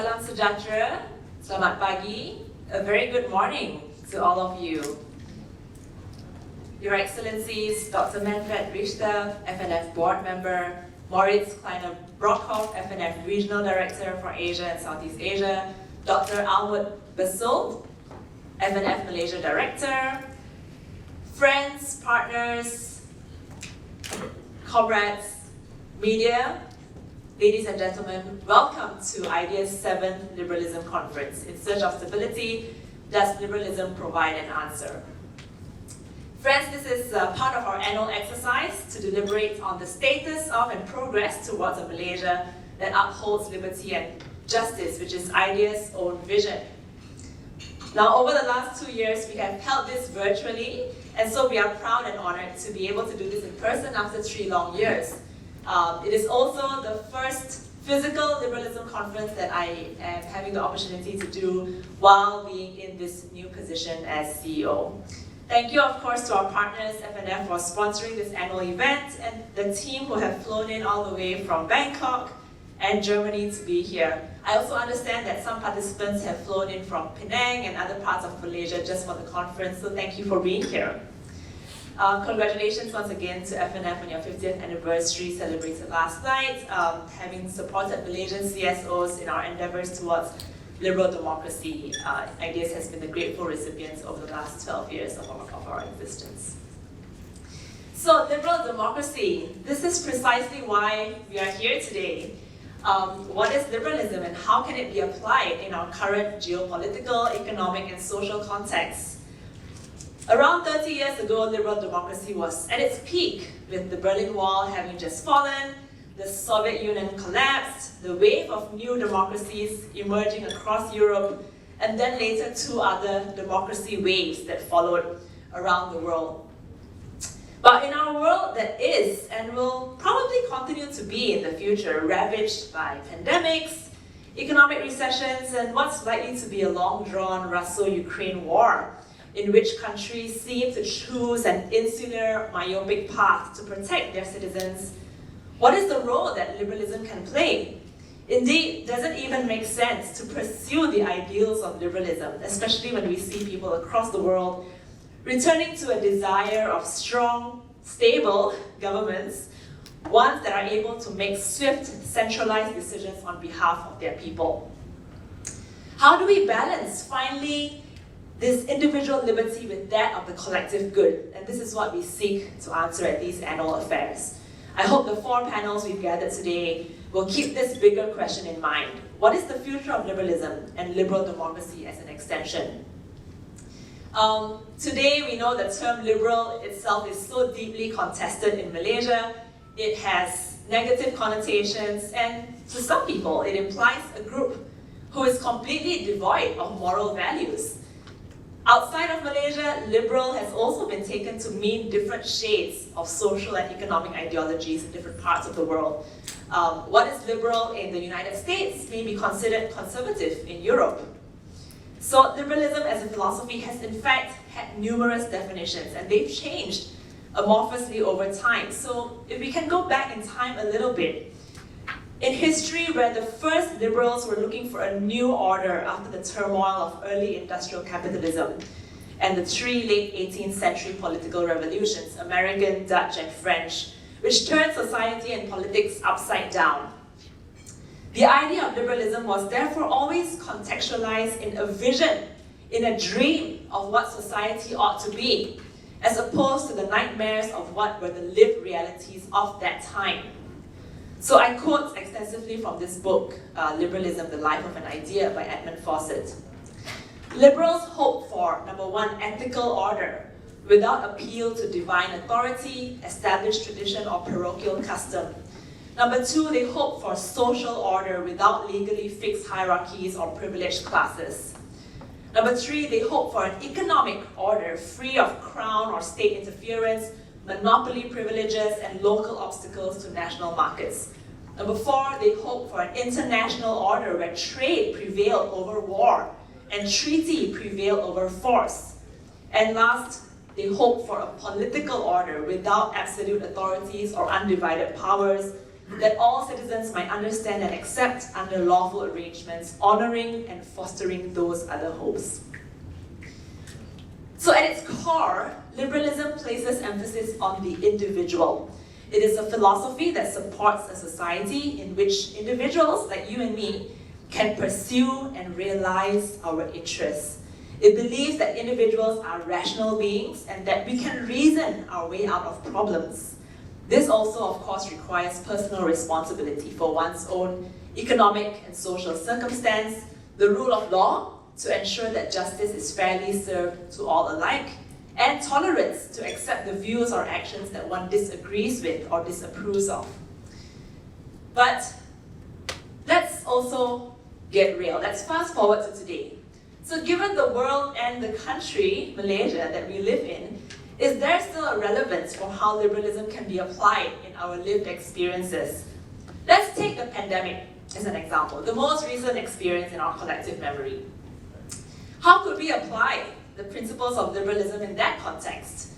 Salam sejahtera, selamat pagi, a very good morning to all of you. Your Excellencies, Dr. Manfred Richter, FNF Board Member, Moritz Kleine-Brockhoff, FNF Regional Director for Asia and Southeast Asia, Dr. Abdul, FNF Malaysia Director, friends, partners, comrades, media, ladies and gentlemen, welcome to IDEA's 7th Liberalism Conference. In search of stability, does liberalism provide an answer? Friends, this is part of our annual exercise to deliberate on the status of and progress towards a Malaysia that upholds liberty and justice, which is IDEA's own vision. Now, over the last 2 years, we have held this virtually, and so we are proud and honored to be able to do this in person after 3 long years. It is also the first physical liberalism conference that I am having the opportunity to do while being in this new position as CEO. Thank you, of course, to our partners, FNF, for sponsoring this annual event, and the team who have flown in all the way from Bangkok and Germany to be here. I also understand that some participants have flown in from Penang and other parts of Malaysia just for the conference, so thank you for being here. Congratulations once again to FNF on your 50th anniversary celebrated last night, having supported Malaysian CSOs in our endeavors towards liberal democracy. IDEAS has been the grateful recipients over the last 12 years of our existence. So, liberal democracy, this is precisely why we are here today. What is liberalism and how can it be applied in our current geopolitical, economic, and social context? Around 30 years ago, liberal democracy was at its peak, with the Berlin Wall having just fallen, the Soviet Union collapsed, the wave of new democracies emerging across Europe, and then later 2 other democracy waves that followed around the world. But in our world that is, and will probably continue to be in the future, ravaged by pandemics, economic recessions, and what's likely to be a long-drawn Russo-Ukraine war, in which countries seem to choose an insular, myopic path to protect their citizens, what is the role that liberalism can play? Indeed, does it even make sense to pursue the ideals of liberalism, especially when we see people across the world returning to a desire of strong, stable governments, ones that are able to make swift, centralized decisions on behalf of their people? How do we balance, finally, this individual liberty with that of the collective good? And this is what we seek to answer at these annual affairs. I hope the 4 panels we've gathered today will keep this bigger question in mind. What is the future of liberalism and liberal democracy as an extension? Today, we know the term liberal itself is so deeply contested in Malaysia. It has negative connotations, and to some people, it implies a group who is completely devoid of moral values. Outside of Malaysia, liberal has also been taken to mean different shades of social and economic ideologies in different parts of the world. What is liberal in the United States may be considered conservative in Europe. So liberalism as a philosophy has in fact had numerous definitions, and they've changed amorphously over time. So if we can go back in time a little bit, in history, where the first liberals were looking for a new order after the turmoil of early industrial capitalism and the 3 late 18th century political revolutions, American, Dutch, and French, which turned society and politics upside down. The idea of liberalism was therefore always contextualized in a vision, in a dream of what society ought to be, as opposed to the nightmares of what were the lived realities of that time. So I quote extensively from this book, Liberalism, The Life of an Idea by Edmund Fawcett. Liberals hope for, number 1, ethical order, without appeal to divine authority, established tradition, or parochial custom. Number 2, they hope for social order without legally fixed hierarchies or privileged classes. Number 3, they hope for an economic order free of crown or state interference, monopoly privileges, and local obstacles to national markets. Number 4, they hope for an international order where trade prevailed over war and treaty prevailed over force. And last, they hope for a political order without absolute authorities or undivided powers, that all citizens might understand and accept under lawful arrangements, honoring and fostering those other hopes. So at its core, liberalism places emphasis on the individual. It is a philosophy that supports a society in which individuals like you and me can pursue and realize our interests. It believes that individuals are rational beings and that we can reason our way out of problems. This also, of course, requires personal responsibility for one's own economic and social circumstance, the rule of law to ensure that justice is fairly served to all alike, and tolerance to accept the views or actions that one disagrees with or disapproves of. But let's also get real. Let's fast forward to today. So given the world and the country, Malaysia, that we live in, is there still a relevance for how liberalism can be applied in our lived experiences? Let's take the pandemic as an example, the most recent experience in our collective memory. How could we apply the principles of liberalism in that context?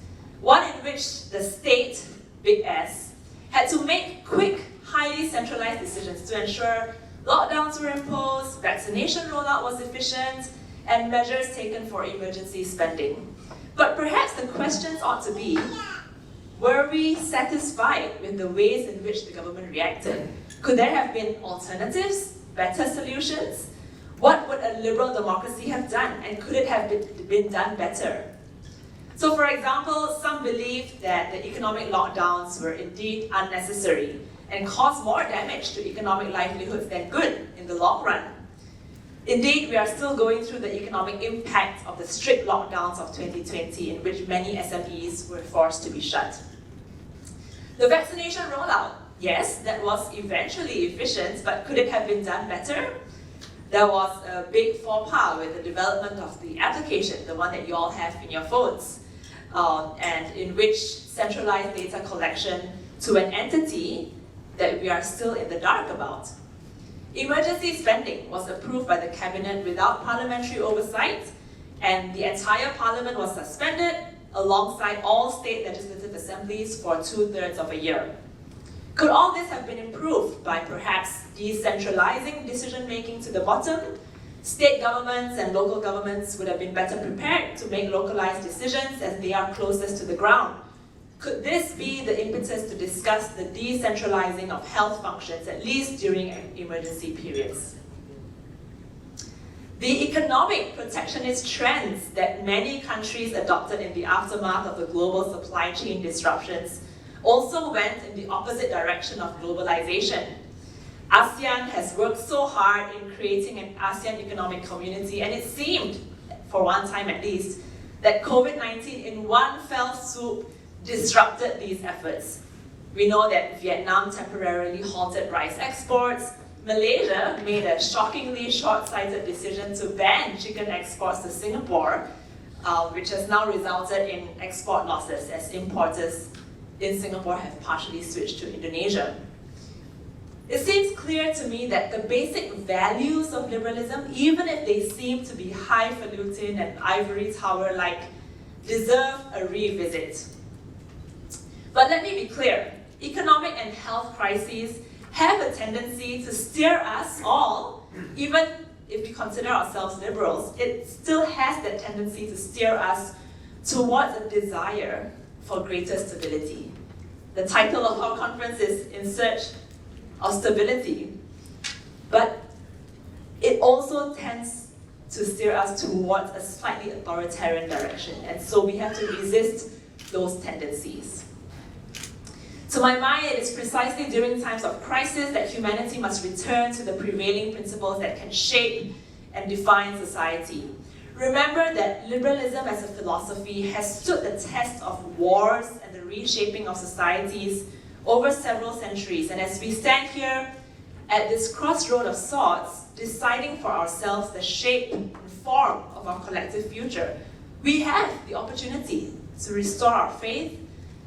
One in which the state, big S, had to make quick, highly centralized decisions to ensure lockdowns were imposed, vaccination rollout was efficient, and measures taken for emergency spending. But perhaps the questions ought to be, were we satisfied with the ways in which the government reacted? Could there have been alternatives, better solutions? What would a liberal democracy have done, and could it have been done better? So for example, some believed that the economic lockdowns were indeed unnecessary and caused more damage to economic livelihoods than good in the long run. Indeed, we are still going through the economic impact of the strict lockdowns of 2020, in which many SMEs were forced to be shut. The vaccination rollout, yes, that was eventually efficient, but could it have been done better? There was a big faux pas with the development of the application, the one that you all have in your phones, and in which centralized data collection to an entity that we are still in the dark about. Emergency spending was approved by the cabinet without parliamentary oversight, and the entire parliament was suspended alongside all state legislative assemblies for 2/3 of a year. Could all this have been improved by perhaps decentralizing decision-making to the bottom? State governments and local governments would have been better prepared to make localized decisions as they are closest to the ground. Could this be the impetus to discuss the decentralizing of health functions, at least during emergency periods? The economic protectionist trends that many countries adopted in the aftermath of the global supply chain disruptions also went in the opposite direction of globalization. ASEAN has worked so hard in creating an ASEAN economic community, and it seemed, for one time at least, that COVID-19 in one fell swoop disrupted these efforts. We know that Vietnam temporarily halted rice exports. Malaysia made a shockingly short-sighted decision to ban chicken exports to Singapore, which has now resulted in export losses as importers in Singapore have partially switched to Indonesia. It seems clear to me that the basic values of liberalism, even if they seem to be highfalutin and ivory tower-like, deserve a revisit. But let me be clear, economic and health crises have a tendency to steer us all, even if we consider ourselves liberals, it still has that tendency to steer us towards a desire for greater stability. The title of our conference is In Search of Stability, but it also tends to steer us towards a slightly authoritarian direction, and so we have to resist those tendencies. To my mind, it is precisely during times of crisis that humanity must return to the prevailing principles that can shape and define society. Remember that liberalism as a philosophy has stood the test of wars and the reshaping of societies over several centuries, and as we stand here at this crossroad of sorts, deciding for ourselves the shape and form of our collective future, we have the opportunity to restore our faith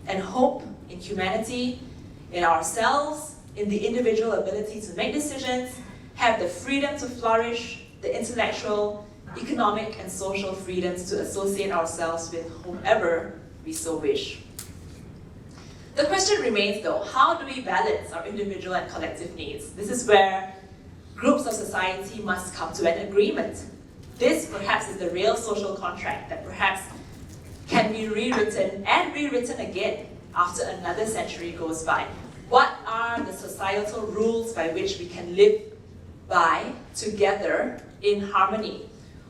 and hope in humanity, in ourselves, in the individual ability to make decisions, have the freedom to flourish, the intellectual, economic, and social freedoms to associate ourselves with whomever we so wish. The question remains though, how do we balance our individual and collective needs? This is where groups of society must come to an agreement. This perhaps is the real social contract that perhaps can be rewritten and rewritten again after another century goes by. What are the societal rules by which we can live by together in harmony?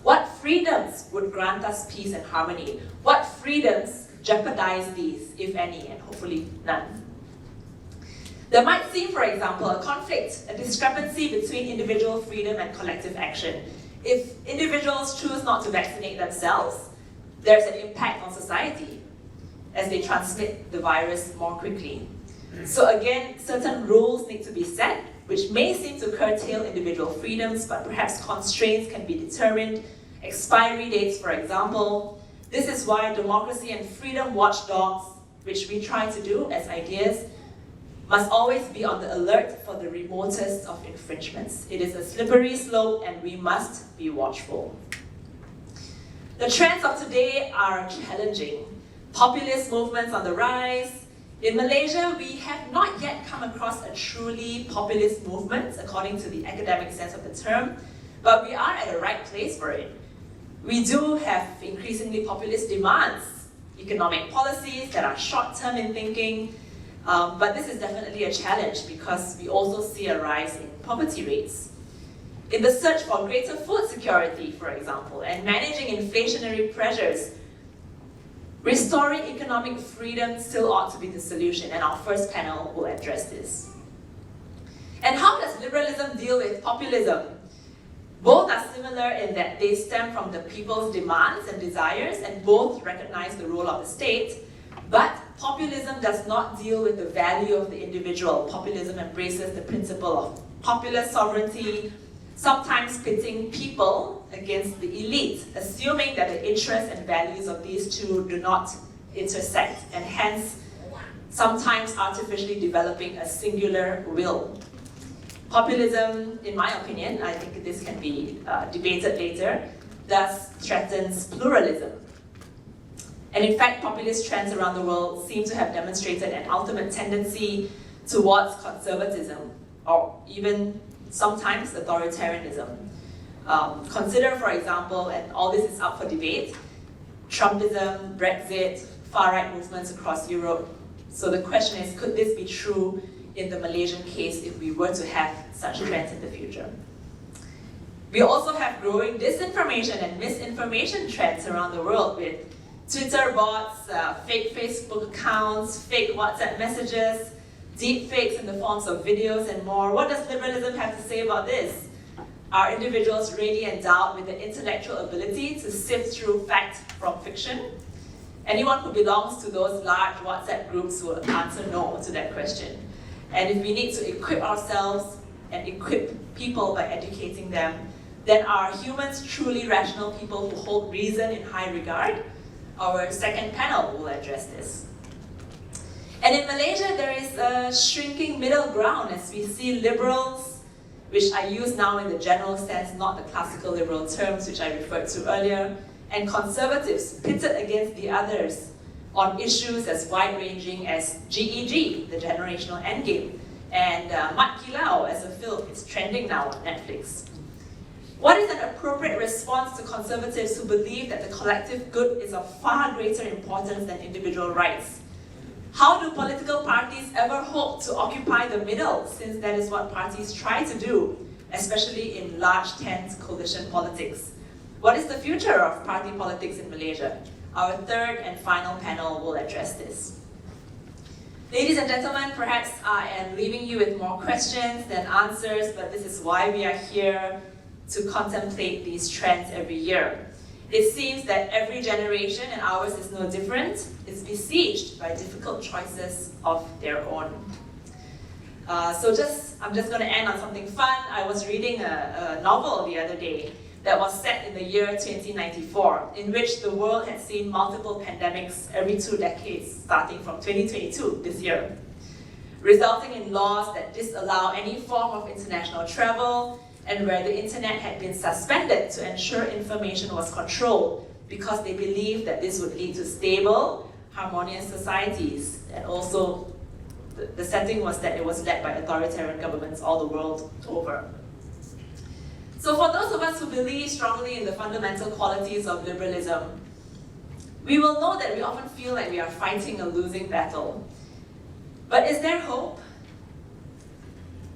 What freedoms would grant us peace and harmony? What freedoms jeopardize these, if any, and hopefully none? There might seem, for example, a conflict, a discrepancy between individual freedom and collective action. If individuals choose not to vaccinate themselves, there's an impact on society as they transmit the virus more quickly. So again, certain rules need to be set, which may seem to curtail individual freedoms, but perhaps constraints can be determined. Expiry dates, for example. This is why democracy and freedom watchdogs, which we try to do as ideas, must always be on the alert for the remotest of infringements. It is a slippery slope and we must be watchful. The trends of today are challenging. Populist movements on the rise. In Malaysia, we have not yet come across a truly populist movement, according to the academic sense of the term, but we are at the right place for it. We do have increasingly populist demands, economic policies that are short-term in thinking, but this is definitely a challenge because we also see a rise in poverty rates. In the search for greater food security, for example, and managing inflationary pressures, restoring economic freedom still ought to be the solution, and our first panel will address this. And how does liberalism deal with populism? Both are similar in that they stem from the people's demands and desires, and both recognize the role of the state, but populism does not deal with the value of the individual. Populism embraces the principle of popular sovereignty, sometimes pitting people against the elite, assuming that the interests and values of these two do not intersect, and hence sometimes artificially developing a singular will. Populism, in my opinion, I think this can be debated later, thus threatens pluralism. And in fact, populist trends around the world seem to have demonstrated an ultimate tendency towards conservatism, or even sometimes authoritarianism. Consider, for example, and all this is up for debate, Trumpism, Brexit, far-right movements across Europe. So the question is, could this be true in the Malaysian case if we were to have such trends in the future? We also have growing disinformation and misinformation trends around the world with Twitter bots, fake Facebook accounts, fake WhatsApp messages, deep fakes in the forms of videos and more. What does liberalism have to say about this? Are individuals really endowed with the intellectual ability to sift through fact from fiction? Anyone who belongs to those large WhatsApp groups will answer no to that question. And if we need to equip ourselves and equip people by educating them, then are humans truly rational people who hold reason in high regard? Our second panel will address this. And in Malaysia, there is a shrinking middle ground as we see liberals, which I use now in the general sense, not the classical liberal terms which I referred to earlier, and conservatives pitted against the others on issues as wide-ranging as GEG, the generational endgame, and Mat Kilau as a film. It's trending now on Netflix. What is an appropriate response to conservatives who believe that the collective good is of far greater importance than individual rights? How do political parties ever hope to occupy the middle, since that is what parties try to do, especially in large tent coalition politics? What is the future of party politics in Malaysia? Our third and final panel will address this. Ladies and gentlemen, perhaps I am leaving you with more questions than answers, but this is why we are here to contemplate these trends every year. It seems that every generation, and ours is no different, is besieged by difficult choices of their own. I'm just going to end on something fun. I was reading a novel the other day that was set in the year 2094, in which the world had seen multiple pandemics every 2 decades, starting from 2022, this year, resulting in laws that disallow any form of international travel, and where the internet had been suspended to ensure information was controlled because they believed that this would lead to stable, harmonious societies and also the setting was that it was led by authoritarian governments all the world over. So for those of us who believe strongly in the fundamental qualities of liberalism, we will know that we often feel like we are fighting a losing battle. But is there hope?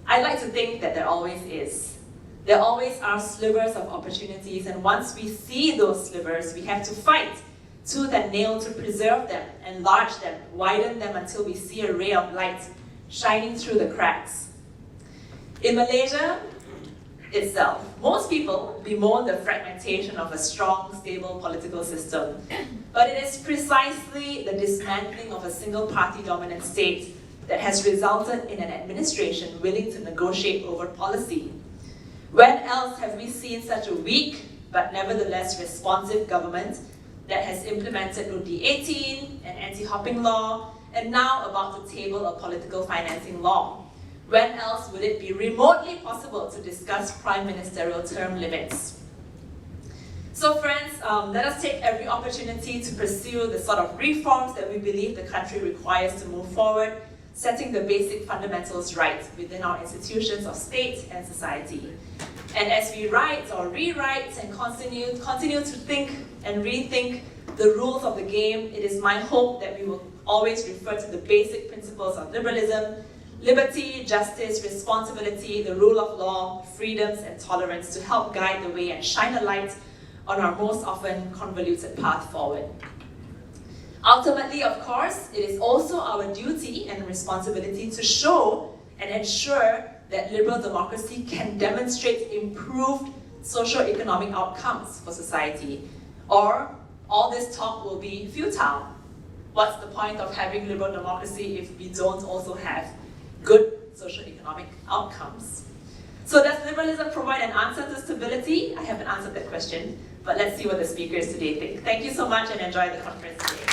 I like to think that there always is. There always are slivers of opportunities, and once we see those slivers, we have to fight tooth and nail to preserve them, enlarge them, widen them until we see a ray of light shining through the cracks. In Malaysia itself, most people bemoan the fragmentation of a strong, stable political system, but it is precisely the dismantling of a single-party dominant state that has resulted in an administration willing to negotiate over policy. When else have we seen such a weak, but nevertheless responsive government that has implemented Undi 18, an anti-hopping law, and now about to table a political financing law? When else would it be remotely possible to discuss prime ministerial term limits? So friends, let us take every opportunity to pursue the sort of reforms that we believe the country requires to move forward, setting the basic fundamentals right within our institutions of state and society. And as we write or rewrite and continue to think and rethink the rules of the game, it is my hope that we will always refer to the basic principles of liberalism: liberty, justice, responsibility, the rule of law, freedoms, and tolerance to help guide the way and shine a light on our most often convoluted path forward. Ultimately, of course, it is also our duty and responsibility to show and ensure that liberal democracy can demonstrate improved socio-economic outcomes for society, or all this talk will be futile. What's the point of having liberal democracy if we don't also have good socio-economic outcomes? So does liberalism provide an answer to stability? I haven't answered that question, but let's see what the speakers today think. Thank you so much and enjoy the conference today.